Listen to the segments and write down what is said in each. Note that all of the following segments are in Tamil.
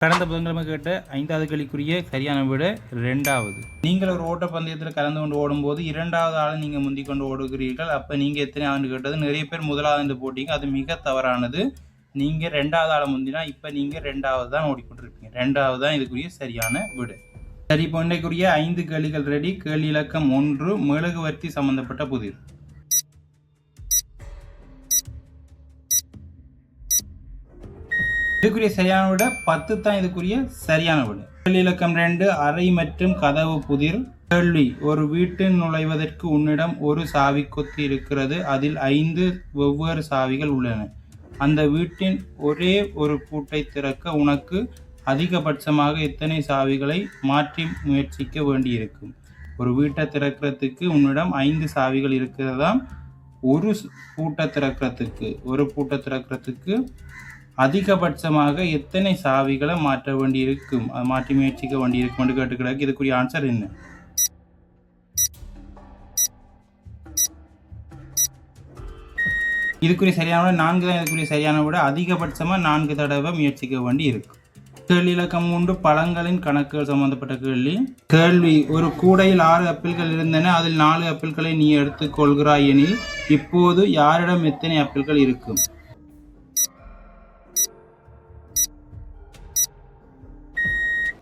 கடந்த புதன்கிழமை கேட்ட 5வது கேள்விக்குரிய சரியான விட 2வது. நீங்கள் ஒரு ஓட்டப்பந்தயத்தில் கலந்து கொண்டு ஓடும்போது 2வது ஆளை நீங்கள் முந்திக் கொண்டு ஓடுகிறீர்கள். அப்போ நீங்கள் எத்தனை ஆண்டு கேட்டது? நிறைய பேர் 1வது போட்டிங்க. அது மிக தவறானது. நீங்கள் 2வது ஆளை முந்தினா இப்போ நீங்கள் 2வது தான் ஓடிக்கொண்டிருப்பீங்க. 2வது தான் இதுக்குரிய சரியான விட. சரி, இப்போ இன்றைக்குரிய 5 கேள்விகள் ரெடி. கேள்வி இலக்கம் 1, மெழுகுவர்த்தி சம்பந்தப்பட்ட புதிர். இதுக்குரிய சரியான விட 10 தான் இதுக்குரிய சரியான விட. கேள்வி இலக்கம் 2, அறை மற்றும் கதவு புதிர். கேள்வி: ஒரு வீட்டில் நுழைவதற்கு உன்னிடம் ஒரு சாவி கொத்து இருக்கிறது. அதில் 5 வெவ்வேறு சாவிகள் உள்ளன. அந்த வீட்டின் ஒரே ஒரு பூட்டை திறக்க உனக்கு அதிகபட்சமாக எத்தனை சாவிகளை மாற்றி முயற்சிக்க வேண்டியிருக்கும்? ஒரு வீட்டை திறக்கிறதுக்கு உன்னிடம் 5 சாவிகள் இருக்கிறதாம். ஒரு பூட்டை திறக்கிறதுக்கு அதிகபட்சமாக எத்தனை சாவிகளை மாற்ற வேண்டியிருக்கும், மாற்றி முயற்சிக்க வேண்டியிருக்கும் என்று கேட்டுக்கிறாங்க. இதுக்குரிய ஆன்சர் என்ன? இதுக்குரிய சரியான விட 4 தான். இதுக்குரிய சரியான விட அதிகபட்சமாக 4 தடவை முயற்சிக்க வேண்டி இருக்கு. கேள்வி இலக்கம் 3, பழங்களின் கணக்குகள் சம்பந்தப்பட்ட கேள்வி. கேள்வி: ஒரு கூடையில் 6 ஆப்பிள்கள் இருந்தன. அதில் 4 ஆப்பிள்களை நீ எடுத்துக் கொள்கிறாய் எனில் இப்போது யாரிடம் எத்தனை ஆப்பிள்கள் இருக்கும்?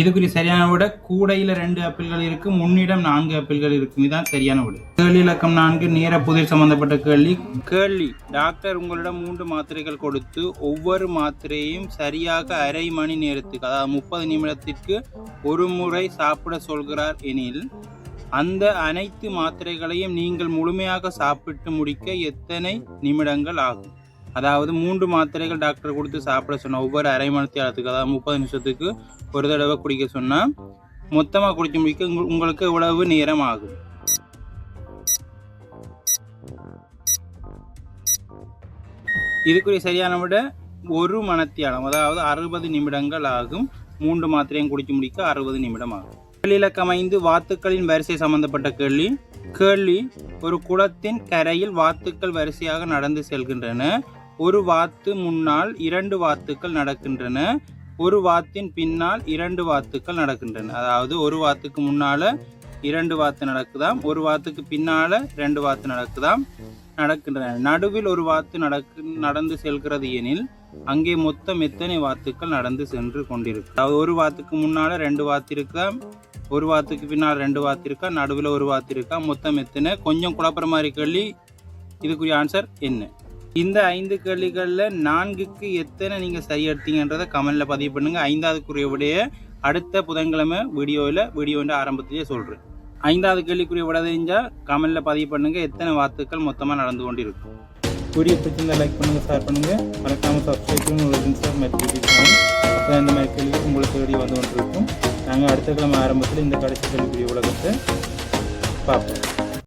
இதுக்குரிய சரியான விட கூடையில் 2 ஆப்பிள்கள் இருக்கும், உன்னிடம் 4 ஆப்பிள்கள் இருக்கும். இதுதான் சரியான விட. கேள்வி இலக்கம் 4, நேர புதிர் சம்பந்தப்பட்ட கேள்வி. டாக்டர் உங்களிடம் 3 மாத்திரைகள் கொடுத்து ஒவ்வொரு மாத்திரையும் சரியாக அரை மணி நேரத்துக்கு, அதாவது 30 நிமிடத்திற்கு ஒரு முறை சாப்பிட சொல்கிறார் எனில் அந்த அனைத்து மாத்திரைகளையும் நீங்கள் முழுமையாக சாப்பிட்டு முடிக்க எத்தனை நிமிடங்கள் ஆகும்? அதாவது 3 மாத்திரைகள் டாக்டர் கொடுத்து சாப்பிட சொன்னால் ஒவ்வொரு அரை மணி நேரத்துக்கு, அதாவது 30 நிமிஷத்துக்கு ஒரு தடவை குடிக்க சொன்னால் மொத்தமாக குடிக்க முடிக்க உங்களுக்கு எவ்வளவு நேரம் ஆகும்? இதுக்குரிய சரியான விட 1 மணித்தியாலம், அதாவது 60 நிமிடங்கள் ஆகும். 3 மாத்திரையும் குடிக்க முடிக்க 60 நிமிடம் ஆகும். கேள்வி இலக்கம் 5, வாத்துக்களின் வரிசை சம்பந்தப்பட்ட கேள்வி. கேள்வி: ஒரு குளத்தின் கரையில் வாத்துக்கள் வரிசையாக நடந்து செல்கின்றன. ஒரு வாத்து முன்னால் 2 வாத்துக்கள் நடக்கின்றன. ஒரு வாத்தின் பின்னால் 2 வாத்துக்கள் நடக்கின்றன. அதாவது ஒரு வாத்துக்கு முன்னால 2 வாத்து நடக்குதாம், ஒரு வாத்துக்கு பின்னால 2 வாத்து நடக்கின்றன. நடுவில் ஒரு வாத்து நடந்து செல்கிறது எனில் அங்கே மொத்தம் எத்தனை வாத்துக்கள் நடந்து சென்று கொண்டிருக்கு? அதாவது ஒரு வாத்துக்கு முன்னால 2 வாத்து இருக்கா, ஒரு வாத்துக்கு பின்னால் 2 வாத்து இருக்கா, நடுவில் ஒரு வாத்து இருக்கா, மொத்தம் எத்தனை? கொஞ்சம் குழப்பற மாதிரி கேள்வி. இதுக்குரிய ஆன்சர் என்ன? இந்த 5 கேள்விகளில் 4க்கு எத்தனை நீங்கள் சரி எடுத்தீங்கன்றதை கமெண்டில் பதிவு பண்ணுங்கள். 5வதுக்குரிய விடைய அடுத்த புதன்கிழமை வீடியோன்ற ஆரம்பத்திலேயே சொல்கிறேன். 5வது கேள்விக்குரிய விட தெரிஞ்சால் கமெண்டில் பதிவு பண்ணுங்கள். எத்தனை வாத்துக்கள் மொத்தமாக நடந்து கொண்டு இருக்கும்? வீடியோ பிடிச்சிருந்தால் லைக் பண்ணுங்கள், ஷேர் பண்ணுங்கள், மறக்காமல் சப்ஸ்கிரைப் பண்ணி அப்போ இந்த மாதிரி கேள்வி உங்களுக்கு வீடியோ வந்து கொண்டிருக்கும். நாங்கள் அடுத்த கிழமை ஆரம்பத்தில் இந்த கடைசி கேள்விக்குரிய உலகத்தை பார்ப்போம்.